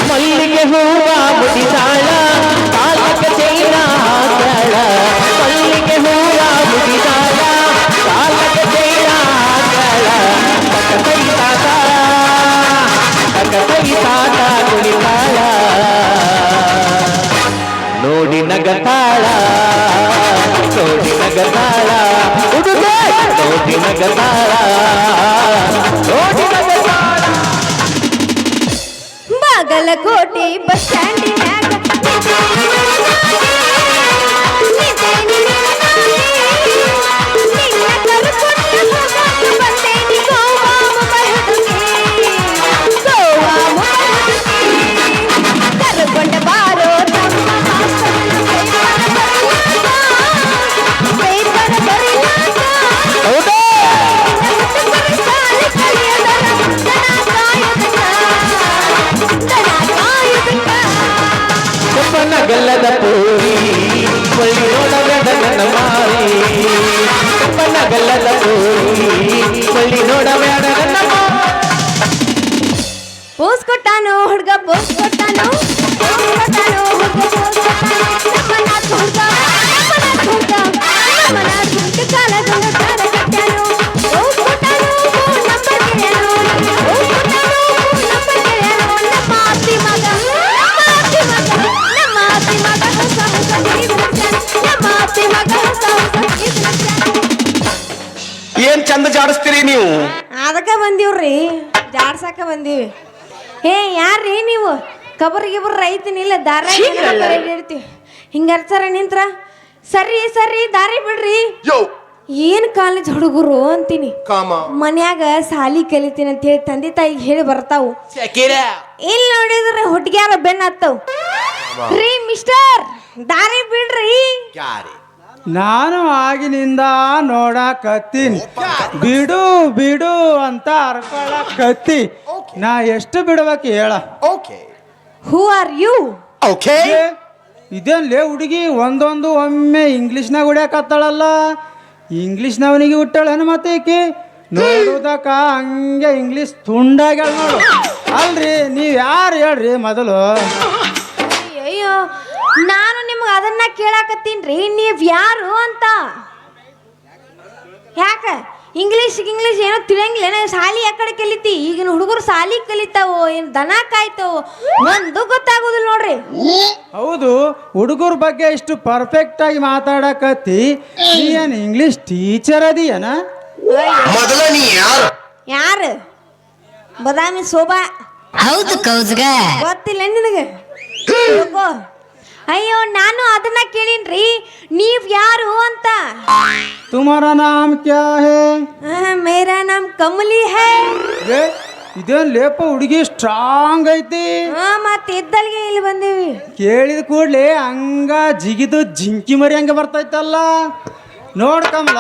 ಮಲ್ಲಿಗೆ ಹೂವ ಮುಡಿದಾಳ ಕಾಲಕ್ಕೆ ಚೈನ ಹಾಕಳ ಮಲ್ಲಿಗೆ ಹೂವ ಮುಡಿದಾಳ ಕಾಲಕ್ಕೆ ಚೈನ ಹಾಕಳ ಕೈ ತಾತ ಕುಳಿತಾಳ ನೋಡಿ ನಗತಾಳ ಹುಡುಗ ನೋಡಿ ನಗತಾಳ ಬಾಗಲಕೋಟೆ ಬಸ್ ಸ್ಟ್ಯಾಂಡಿನ್ಯಾಗ ಕರ್ಕೊಂಡ ಬಾರೋ ಗಲ್ಲದ ಪೂರಿ ನೋಡಬೇಡ ನನ್ನ ಮಾರಿ ಗಲ್ಲದ ಪೂರಿ ನೋಡಬೇಡ ನನ್ನ ಪೋಸ್ ಕೊಟ್ಟಾನು ಹುಡುಗ ಪೋಸ್ ಕೊಟ್ಟಾನು ಏನ್ ಚಂದ ಜಾಡಿಸ್ತೀರಿ ನೀವು? ಅದಕ್ಕ ಬಂದೀವ್ರಿ, ಜಾಡ್ಸಾಕ ಬಂದೀವಿ. ಏ ಯಾರ್ರೀ ನೀವು? ಕಬರ್ ರೈತನಿಲ್ಲ ದಾರ ಇಡ್ತೀವಿ ಹಿಂಗರ್ಚಾರ ನಿಂತ್ರ ಸರಿ ದಾರಿ ಬಿಡ್ರಿ. ಏನ್ ಕಾಲೇಜ್ ಹುಡುಗರು ಅಂತೀನಿ, ಮನ್ಯಾಗ ಸಾಲಿ ಕಲಿತೀನಿ ಅಂತ ಹೇಳಿ ತಂದೆ ತಾಯಿಗೆ ಹೇಳಿ ಬರ್ತಾವು. ಇಲ್ಲಿ ನೋಡಿದ್ರೆ ಹುಡ್ಗ್ಯಾರ ಬೆನ್ನ ಹತ್ತವ್. ರೀ ಮಿಸ್ಟರ್ ದಾರಿ ಬಿಡ್ರಿ. ನಾನು ಆಗಿನಿಂದ ನೋಡಕತ್ತೀನಿ, ಬಿಡು ಅಂತ ಅರ್ಕೊಳಕತ್ತಿ. ನಾ ಎಷ್ಟು ಬಿಡ್ಬೇಕು ಹೇಳ? Who are you? ಇದೇನ್ಲೇ ಹುಡುಗಿ ಒಂದೊಂದು ಒಮ್ಮೆ ಇಂಗ್ಲೀಷ್ನಾಗ ಹೊಡ್ಯಾಕತ್ತಾಳಲ್ಲ. ಇಂಗ್ಲೀಷ್ನವನಿಗೆ ಹುಟ್ಟಾಳೇನು ಮತ್ತೆ ಈಕಿ? ನೋಡುದಕ್ಕ ಹಂಗೆ ಇಂಗ್ಲೀಷ್ ತುಂಡಾಗ್ಯಾಳ ನೋಡು. ಅಲ್ರಿ ನೀವ್ ಯಾರು ಹೇಳ್ರಿ ಮೊದಲು? ಅಯ್ಯೋ ನಾನು ನಿಮ್ಗೆ ಅದನ್ನ ಕೇಳಾಕತ್ತೀನ್ರಿ, ನೀವ್ ಯಾರು ಅಂತ. ಯಾಕ ಇಂಗ್ಲೀಷ್ ಏನೋ ತಿಳಿಯಂಗಿಲ್ಲ. ಸಾಲಿ ಯಾಕಡೆ ಕಲಿತಿ? ಈಗಿನ ಹುಡುಗರು ಸಾಲಿ ಕಲಿತಾವೋ ಏನು ದನ ಕಾಯ್ತಾವೋ ಒಂದು ಗೊತ್ತಾಗೋದಿಲ್ಲ ನೋಡ್ರಿ. ಹೌದು, ಹುಡುಗರ ಬಗ್ಗೆ ಇಷ್ಟು ಪರ್ಫೆಕ್ಟ್ ಆಗಿ ಮಾತಾಡಕತ್ತಿ. ನೀ ಏನ್ ಇಂಗ್ಲಿಷ್ ಟೀಚರ್ ಅದೀಯನ? ಯಾರು? ಬದಾಮಿ ಶೋಭಾ. ಹೌದು ಕೌಜ್ಗ, ಗೊತ್ತಿಲ್ಲ ನಿನಗೆ? ಅಯ್ಯೋ ನಾನು ಅದನ್ನ ಕೇಳಿನ್ರಿ, ನೀವ್ ಯಾರು ಅಂತ. ತುಮಾರ ನಾಮ್ ಕ್ಯಾ ಹೇ? ಮೇರಾ ನಾಮ್ ಕಮಲಿ ಹೇ. ಇದೇನ್ ಲೇಪ ಹುಡುಗಿ ಸ್ಟ್ರಾಂಗ್ ಐತಿ. ಮತ್ತೆ ಇದ್ದಲ್ಗೆ ಇಲ್ಲಿ ಬಂದೀವಿ. ಕೇಳಿದ ಕೂಡ್ಲೆ ಹಂಗ ಜಿಗಿದು ಜಿಂಕಿ ಮರಿ ಹಂಗ ಬರ್ತೈತಲ್ಲ. ನೋಡ್ ಕಮಲ,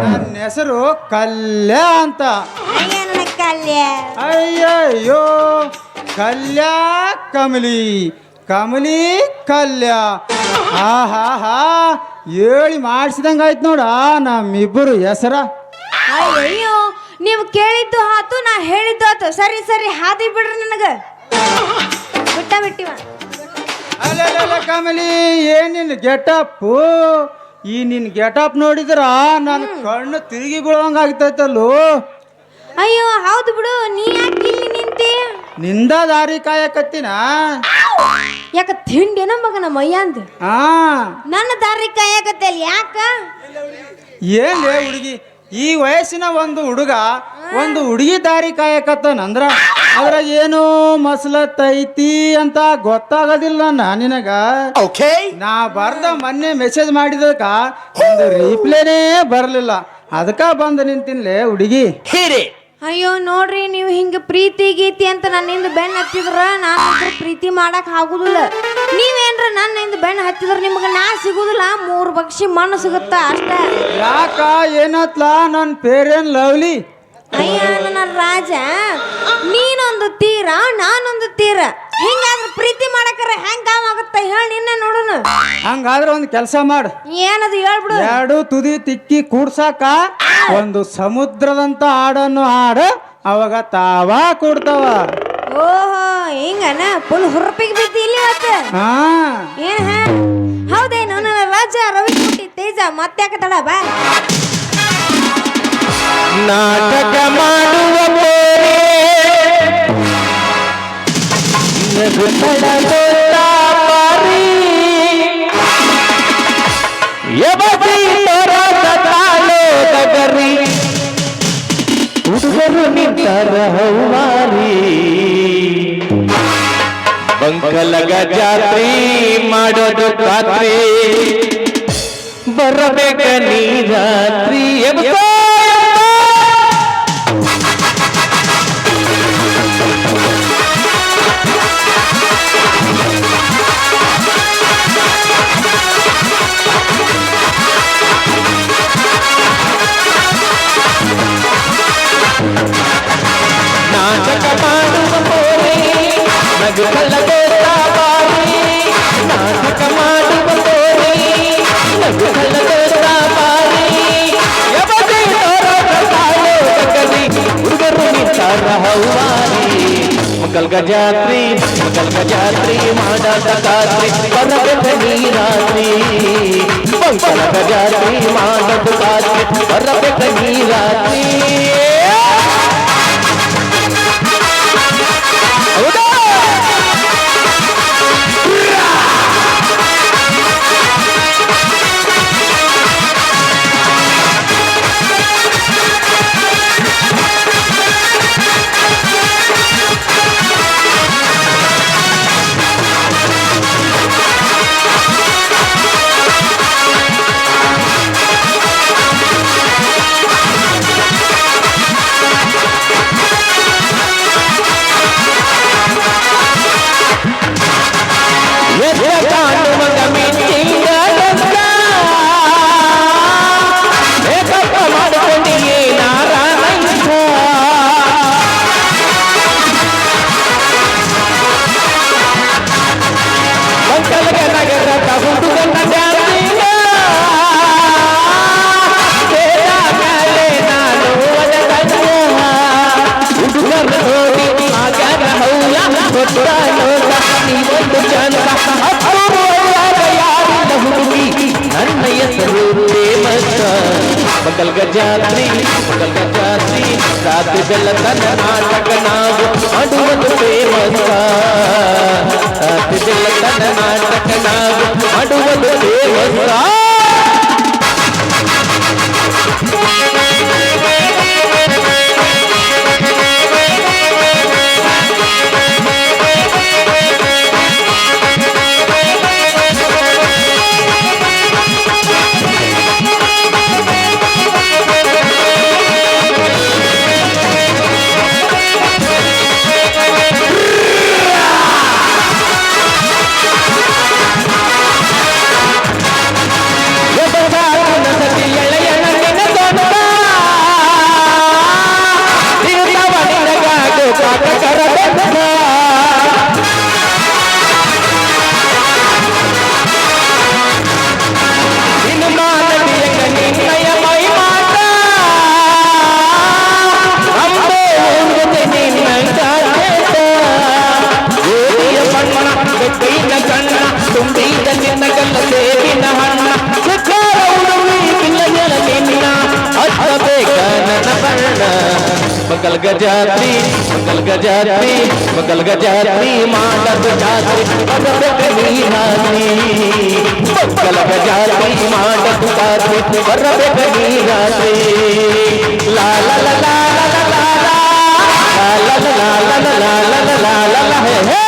ನನ್ನ ಹೆಸರು ಕಲ್ಯ ಅಂತ. ಅಯ್ಯಯ್ಯೋ ಕಲ್ಯ ಕಮಲಿ ಕಲ್ಯ. ಹಾ ಹೇಳಿ ಮಾಡಿಸಿದಂಗ ಆಯ್ತು ನೋಡ ನಮ್ಮಿಬ್ಬರು ಹೆಸರ. ಅಯ್ಯೋ ನೀವು ಕೇಳಿದ್ದು ಆತು, ನಾ ಹೇಳಿದ್ದು ಆತು. ಸರಿ ಹಾದಿ ಬಿಡ್ರಿ ನನಗ. ಬಿಟ್ಟಿವ. ಅಲ್ಲ ಕಮಲಿ, ಏನಿನ್ ಗೆಟಪ್? ಈ ನಿನ್ ಗೆಟಪ್ ನೋಡಿದ್ರ ನನ್ನ ಕಣ್ಣು ತಿರುಗಿ ಬೀಳುವಂಗ ಆಗ್ತೈತಲ್ಲೋ. ಅಯ್ಯೋ ಹೌದು ಬಿಡು, ನೀ ಯಾಕೆ ಇಲ್ಲಿ ನಿಂತಿ? ನಿಂದ ದಾರಿ ಕಾಯಕತ್ತಿನ. ಯಾಕ ತಿಂಡಿನ ಮಗನ ಮಯ್ಯಂದ ನನ್ನ ದಾರಿ ಕಾಯಕತ್ತಲ್ಲ. ಯಾಕ? ಏನ್ಲೇ ಹುಡುಗಿ, ಈ ವಯಸ್ಸಿನ ಒಂದು ಹುಡುಗ ಒಂದು ಹುಡುಗಿ ದಾರಿ ಕಾಯಕತ್ತನಂದ್ರ ಅದ್ರಾಗ ಏನೋ ಮಸಲತ್ತೈತಿ ಅಂತ ಗೊತ್ತಾಗೋದಿಲ್ಲ ನಿನಗ. ನಾ ಬರ್ದ ಮೊನ್ನೆ ಮೆಸೇಜ್ ಮಾಡಿದಕ್ಕ ಒಂದು ರಿಪ್ಲೈನೇ ಬರ್ಲಿಲ್ಲ, ಅದಕ್ಕ ಬಂದು ನಿಂತಿನ್ಲೇ ಹುಡುಗಿ. ಅಯ್ಯೋ ನೋಡ್ರಿ, ನೀವು ಹಿಂಗ ಪ್ರೀತಿ ಗೀತಿ ಅಂತ ನನ್ನಿಂದ ಬೆನ್ನ ಹತ್ತಿದ್ರ ನಾನು ಪ್ರೀತಿ ಮಾಡಕ್ ಆಗುದಿಲ್ಲ. ನೀವೇನ್ರ ನನ್ನಿಂದ ಬೆನ್ನ ಹತ್ತಿದ್ರ ನಿಮ್ಗೆ ನಾ ಸಿಗುದಿಲ್ಲ, 3 ಬಕ್ಷಿ ಮಣ್ಣು ಸಿಗುತ್ತ ಅಷ್ಟ. ಯಾಕ ಏನತ್ಲ? ನನ್ನ ಪೇರೇನ್ ಲವ್ಲಿ. ಅಯ್ಯ ನನ್ನ ರಾಜ, ನೀನೊಂದು ತೀರ ನಾನೊಂದು ತೀರ, ಹಿಂಗಾದ್ರೆ ಪ್ರೀತಿ ಮಾಡಕ್ರ ಹೆಂಗ ಆಗುತ್ತ ಹೇಳಿ ನಿನ್ನ ನೋಡುನು. ಹಂಗಾದ್ರೆ ಒಂದು ಕೆಲಸ ಮಾಡು, ಏನದು ಹೇಳ್ಬಿಡು. ಎರಡು ತುದಿ ತಿಕ್ಕಿ ಕೂಡ್ಸಾಕ ಒಂದು ಸಮುದ್ರದಂತ ಹಾಡನ್ನು ಹಾಡು, ಅವಾಗ ತಾವ ಕೂಡ್ತಾವ. ಓಹೋ ಹಿಂಗನ ಫುಲ್ ಹುರುಪಿಗೆ ಬಿದ್ದಿ ಇಲ್ಲಿ ಇವತ್ತು. ಹಾ ಏನ್ ಹೌದೇನು ನನ್ನ ರಾಜ ರವಿ ಕುಟ್ಟಿ ತೇಜ ಮತ್ತೆ ತಡ ಬಾ. ನಾಟಕ ಮಾಡುವ ಬೋರೆ ನಗುತ್ತಳ ತೋತಾಪಾರಿ ಯಬಸಿ ತೋರದ ತಾಳೋ ತಗರಿ ಹುಡುಗರು ನಿಂತರ ಹೌಮಾರಿ ಬಂಕಲಗ ಜಾತ್ರಿ ಮಾಡೋದು ರಾತ್ರಿ ಬರಬೇಕ ನೀ ರಾತ್ರಿ ಎಬ್ಸೋ ನಾಟಕ ಮಾಡುವ ಬೋರೆ ನಗುತ್ತಳ ತೋತಾಪಾರಿ ನಾಟಕ ಮಾಡುವ ಬೋರೆ ನಗುತ್ತಳ ತೋತಾಪಾರಿ ಯಬಸಿ ತೋರದ ತಾಳೋ ತಗರಿ ಹುಡುಗರು ನಿಂತಾರ ಹೌವಾರಿ ಮಗಲ್ಗ ಜಾತ್ರಿ ಮಾಡದ ಖಾತ್ರಿ ಬರಬೇಕ ನೀ ರಾತ್ರಿ ಮಂಗಲಗ ಜಾತ್ರಿ ಮಾಡದ ಖಾತ್ರಿ ಬರಬೇಕ ನೀ ರಾತ್ರಿ ಹೌದಾ ಮಾಡಿಕೊಂಡಿಯೇ ನಾರಾಯಣ ಮಂಗಲಗ ನಗರದ ಹುಡುಗನ ಜಾತ್ರಿಗ ಬೇಡ ಮೇಲೆ ನಾನು ಹುಡುಗನ ನೋಡಿ ಮಗನ ಹೌಲ ಕೊಟ್ಟ ನೋಟ ನೀವೊಂದು ಚಂದ ಯಾರಿಲ್ಲ ಹುಡುಗಿ ನನ್ನ ಹೆಸರು ಪ್ರೇಮಸ್ತ ಮಗಲ್ಗ ಜಾತ್ರಿ ರಾತ್ರಿ ಬೆಲ್ಲತನ ನಾಟಕ ನಾವು ಮಾಡುವುದು ಪ್ರೇಮಸ್ತ ರಾತ್ರಿ ಬೆಲ್ಲತನ ನಾಟಕ ನಾವು ಮಾಡುವುದು ಪ್ರೇಮಸ್ತ ಮಗಲ್ಗ ಜಾತ್ರಿ ಮಾಡದ ಜಾತ್ರಿ ಬರಬೇಕ ನೀ ರಾತ್ರಿ ಮಗಲ್ಗ ಜಾತ್ರಿ ಮಾಡದ ಜಾತ್ರಿ ಬರಬೇಕ ನೀ ರಾತ್ರಿ ಲಾ ಲಾ ಲಾ ಲಾ ಲಾ ಲಾ ಲಾ ಲಾ ಲಾ ಲಾ ಲಾ ಲಾ ಲಾ ಲಾ ಲಾ ಹೇ ಹೇ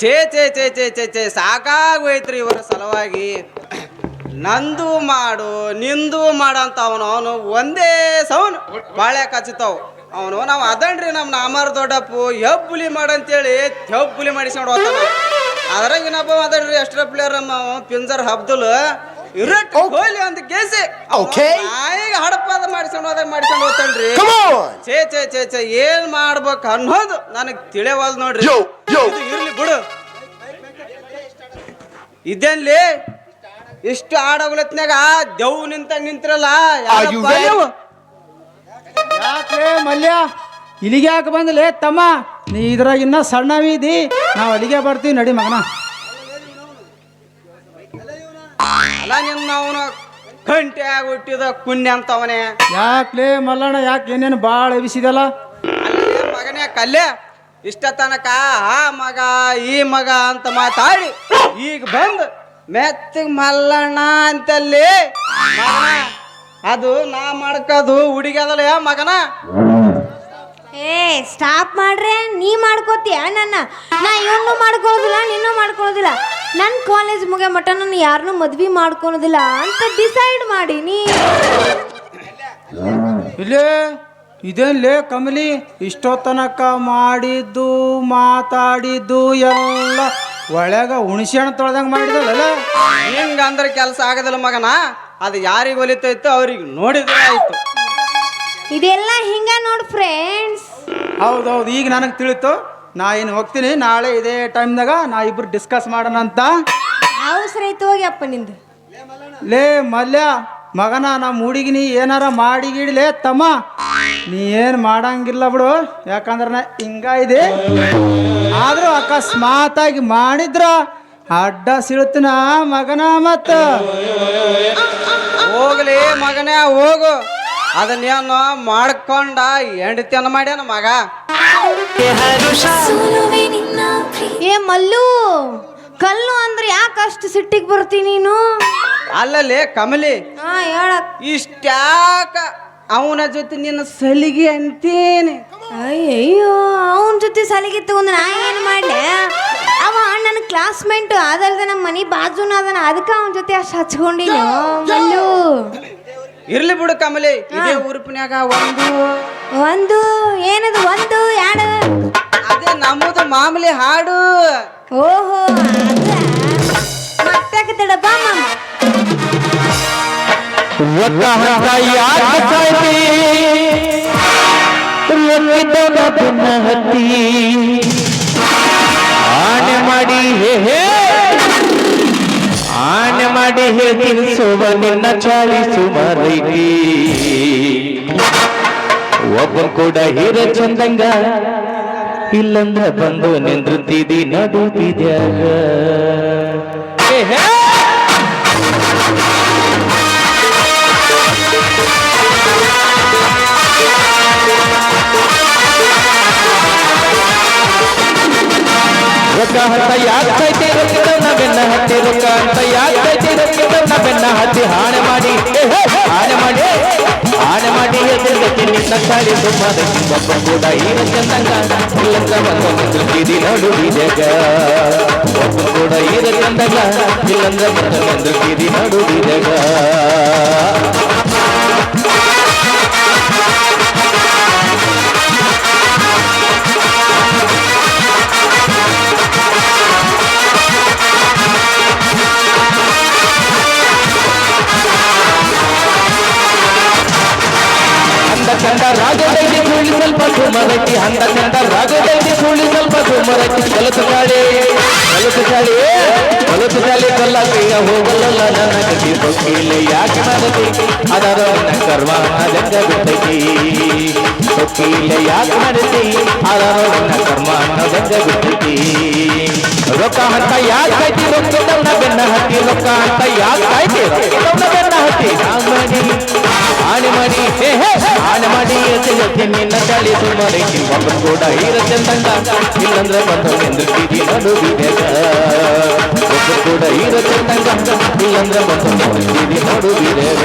ಛೇ ಛೇ ಛೇ ಛೇ ಛೇ ಛೇ ಸಾಕಾಗೋಯ್ತ್ರಿ ಇವರ ಸಲುವಾಗಿ. ನಂದು ಮಾಡು ನಿಂದು ಮಾಡು ಅಂತ ಅವನು ಒಂದೇ ಸೌನು ಬಾಳೆ ಕಚ್ಚತಾವ್. ಅವನು ನಾವು ಅದನ್ರಿ ನಮ್ಮ ನಾಮರ್ ದೊಡ್ಡಪ್ಪು ಹೆಬ್ಬುಲಿ ಮಾಡಂತೇಳಿ ಹೆಬ್ಬುಲಿ ಮಾಡಿಸ್ಕೊಂಡು ಹೋಗ್ತಾನ. ಅದ್ರಾಗ ಇನ್ನೊಬ್ಬ ಮಾತಾಡ್ರಿ ಎಕ್ಸ್ಟ್ರಾ ಪ್ಲೇಯರ್ ನಮ್ಮ ಪಿಂಜರ್ ಅಬ್ದುಲ್ ಇರಟ್ ಕೊಹ್ಲಿ ಅಂತ ಕೇಸಿ Okay. ಈಗ ಹಡಪಾದ ಮಾಡಿಸ್ಕೊಂಡು ಹೋಗ್ತಾನ್ರಿ ಛೇ ಛೇ ಛೇ ಛೇ ಏನ್ ಮಾಡ್ಬೇಕು ಅನ್ನೋದು ನನಗ್ ತಿಳಿಯವಲ್ ನೋಡ್ರಿ Yo, yo. ಇದು ಇರ್ಲಿ ಬಿಡು ಇದೇನ್ಲಿ ಇಷ್ಟು ಆಡೋಗ್ಲತ್ನಾಗ ದೇವ್ ನಿಂತಿರಲ್ಲ Are you ಯಾರಪ್ಪ ready? ನೀವು? ಯಾಕೆ ಮಲ್ಯ ಇಲ್ಲಿಗೆ ಯಾಕೆ ಬಂದಲೇ ತಮ್ಮ ನೀ ಇದ್ರಾಗ ಇನ್ನ ಸಣ್ಣವಿದಿ ನಾವು ಅಲ್ಲಿಗೆ ಬರ್ತೀವಿ ನಡಿ ಮಗನ. ಅಲ್ಲ ನಿನ್ನ ಅವನು ಗಂಟೆ ಆಗಿ ಹುಟ್ಟಿದ ಕುಣ್ಯ ಅಂತವನೇ ಯಾಕ್ಲೇ ಮಲ್ಲಣ್ಣ ಯಾಕೆ ಏನೇನು ಭಾಳ ಎಬಿಸಿದಲ್ಲ. ಅಲ್ಲೇ ಮಗನೇ ಕಲ್ಯ ಇಷ್ಟ ತನಕ ಆ ಮಗ ಈ ಮಗ ಅಂತ ಮಾತಾಡಿ ಈಗ ಬಂದು ಮೆತ್ತಗ್ ಮಲ್ಲಣ್ಣ ಅಂತಲ್ಲಿ ಮಗನ ಅದು ನಾ ಮಾಡ್ಕೋದು ಹುಡುಗಿ ಅದಲ್ಲ ಮಗನ ಏ ಸ್ಟಾಪ್ ಮಾಡ್ರೆ ನೀ ಮಾಡ್ಕೋತೀಯ ನಾ ಇವನು ಮಾಡ್ಕೊಳ್ಳೋದಿಲ್ಲ ನಿನ್ನೂ ಮಾಡ್ಕೊಳ್ಳೋದಿಲ್ಲ ನನ್ನ ಕಾಲೇಜ್ ಮುಗಿಯೋ ಮಟ್ಟ ನಾನು ಯಾರನ್ನೂ ಮದ್ವೆ ಮಾಡ್ಕೊಳೋದಿಲ್ಲ ಅಂತ ಡಿಸೈಡ್ ಮಾಡಿ ನೀ ಇಲ್ಲೇ ಇದೇನ್ಲೇ ಕಮಲಿ ಇಷ್ಟೊತ್ತನಕ ಮಾಡಿದ್ದು ಮಾತಾಡಿದ್ದು ಎಲ್ಲ ಒಳಗ ಹುಣಸೆಹಣ್ಣು ತೊಳ್ದಂಗೆ ಮಾಡಿದಲ್ಲ. ಹಿಂಗಂದ್ರೆ ಕೆಲಸ ಆಗೋದಿಲ್ಲ ಮಗನ ಅದು ಯಾರಿಗೆ ಒಲಿತೈತೋ ಅವ್ರಿಗೆ ನೋಡಿದ್ರೆ ಆಯ್ತು ಇದೆಲ್ಲ ಹಿಂಗ ನೋಡು ಫ್ರೆಂಡ್ಸ್. ಹೌದೌದು ಈಗ ನನಗೆ ತಿಳಿತು. ನಾ ಏನು ಹೋಗ್ತೀನಿ ನಾಳೆ ಇದೇ ಟೈಮ್ದಾಗ ನಾ ಇಬ್ರು ಡಿಸ್ಕಸ್ ಮಾಡೋಣ ಅಂತ. ಅವಸರ ಐತೆ ಹೋಗಿ ಅಪ್ಪ ನಿಂದು. ಲೇ ಮಲ್ಯ ಮಗನ ನಮ್ಮ ಹುಡುಗಿನಿ ಏನಾರ ಮಾಡಿಗಿಡ್ಲೇ ತಮ್ಮ ನೀ ಏನು ಮಾಡಂಗಿಲ್ಲ ಬಿಡು ಯಾಕಂದ್ರೆ ನಾ ಹಿಂಗ ಇದೆ. ಆದರೂ ಅಕಸ್ಮಾತಾಗಿ ಮಾಡಿದ್ರ ಅಡ್ಡ ಸಿಳುತ್ತಿನ ಮಗನ ಮತ್ತ ಹೋಗ್ಲಿ ಮಗನೇ ಹೋಗು ಅದನ್ನೇನು ಮಾಡ್ಕೊಂಡ ಹೆಂಡತಿಯನ್ನ ಮಾಡ್ಯಾನ ಮಗ ಏ ಮಲ್ಲು ಕಲ್ಲು ಅಂದ್ರೆ ಯಾಕೆ ಅಷ್ಟು ಸಿಟ್ಟಿಗೆ ಬರ್ತೀನಿ ನೀನು? ಅಲ್ಲಲ್ಲಿ ಕಮಲಿ ಹಾ ಹೇಳಕ್ ಇಷ್ಟ್ಯಾಕ ಅವನ ಜೊತೆ ನಿನ್ನ ಸಲಿಗೆ ಅಂತೀನಿ ಅಯ್ಯಯ್ಯೋ ಅವನ ಜೊತೆ ಸಲಿಗೆ ತಗೊಂಡು ನಾ ಏನು ಮಾಡ್ಲೆ? ಅವ ನನ್ನ ಕ್ಲಾಸ್ಮೇಟ್ ಅದಲ್ದ ನಮ್ಮ ಮನೆ ಬಾಜುನ ಅದನ ಅದಕ್ಕೆ ಅವನ ಜೊತೆ ಅಷ್ಟು ಹಚ್ಕೊಂಡಿನಿ ಮಲ್ಲು. ಇರ್ಲಿ ಬಿಡು ಕಮಲಿ ಇದೇ ಉರುಪಿನ್ಯಾಗ ಒಂದು ಏನದು ಒಂದು ಎರಡು ಅದೇ ನಮ್ಮದು ಮಾಮೂಲಿ ಹಾಡು ಓಹೋ ಅದ ಮತ್ತೆ ತಡಪ್ಪ ಮಾಮ ಆನೆ ಮಾಡಿ ಆನೆ ಮಾಡಿ ತಿನ್ಸುವ ನಿನ್ನ ಚಾಳಿ ಸುಮಾರೈತಿ ಒಬ್ಬ ಕೂಡ ಹೀರ ಚಂದಂಗ ಇಲ್ಲಂದ್ರ ಬಂದು ನಿಂದ್ರುತ್ತಿದಿ ನಡು ಬಿದ್ಯಾಗ ರೊಕ್ಕ ಹತ್ತ ಯಾಕೈತಿ ರೊಕ್ಕಿದವ್ನ ಬೆನ್ನ ಹತ್ತಿ ರೊಕ್ಕ ಅಂತ ಯಾಕೈತಿ ರೊಕ್ಕಿದವ್ನ ಬೆನ್ನ ಹತ್ತಿ ಹಾಣೆ ಮಾಡಿ ಎದುರ್ಗಕ್ಕೆ ನಿನ್ನ ಚಾಳಿ ಸುಮಾರೈತಿ ಒಬ್ಬ ಕೂಡ ಹೀರ ಚಂದಂಗ ಇಲ್ಲಂದ್ರ ಬಂದು ನಿಂದ್ರುತ್ತಿದಿ ನಡು ಬಿದ್ಯಾಗ ಒಬ್ಬ ಕೂಡ ಹೀರ ಚಂದಂಗ ಇಲ್ಲಂದ್ರ ಬಂದು ನಿಂದ್ರುತ್ತಿದಿ ನಡು ಬಿದ್ಯಾಗ ಚಂದ ರಾಗದೈತಿ ಸುಳ್ಳಿ ಸ್ವಲ್ಪ ಸುಮರೈತಿ ಅಂದ ಚಂದ ರಾಗದೈತಿ ಸುಳ್ಳಿ ಸ್ವಲ್ಪ ಸುಮರೈತಿ ಹೊಲಸು ಚಾಳಿ ಕೊಲ್ಲಕಯ್ಯ ಹೋಗಲ್ಲ ನನ್ನ ಗತಿ ಸೊಕ್ಕಿಲ್ಲ ಯಾಕೆ ಮಾಡತಿ ಅದರ ಕರ್ಮ ಜಂಗ ಬಿಟ್ಟೈತಿ ಸೊಕ್ಕಿಲ್ಲ ಯಾಕೆ ಮಾಡತಿ ಅದರ ಕರ್ಮ ಜಂಗ ಬಿಟ್ಟೈತಿ ರೊಕ್ಕ ಅಂತ ಯಾಕೈತಿ ರೊಕ್ಕದವ್ನ ಬೆನ್ನ ಹತ್ತಿ ರೊಕ್ಕ ಅಂತ ಯಾಕೈತಿ ರೊಕ್ಕದವ್ನ ಬೆನ್ನ ಹತ್ತಿ ಆನೆ ಮಾಡಿ ಎಸೆಯಕ್ಕೆ ನಿನ್ನ ಚಾಳಿ ಸುಮಾರೈತಿ ಒಬ್ಬ ಕೂಡ ಹೀರ ಚಂದಂಗ ಇಲ್ಲಂದ್ರೆ ಬಂದು ನಿಂದಿರ್ತೀವಿ ನಡು ಬಿದ್ಯಾಗ ಒಬ್ಬ ಕೂಡ ಹೀರ ಚಂದಂಗ ಇಲ್ಲಂದ್ರೆ ಬಂದು ನಿಂದಿರ್ತೀವಿ ನಡು ಬಿದ್ಯಾಗ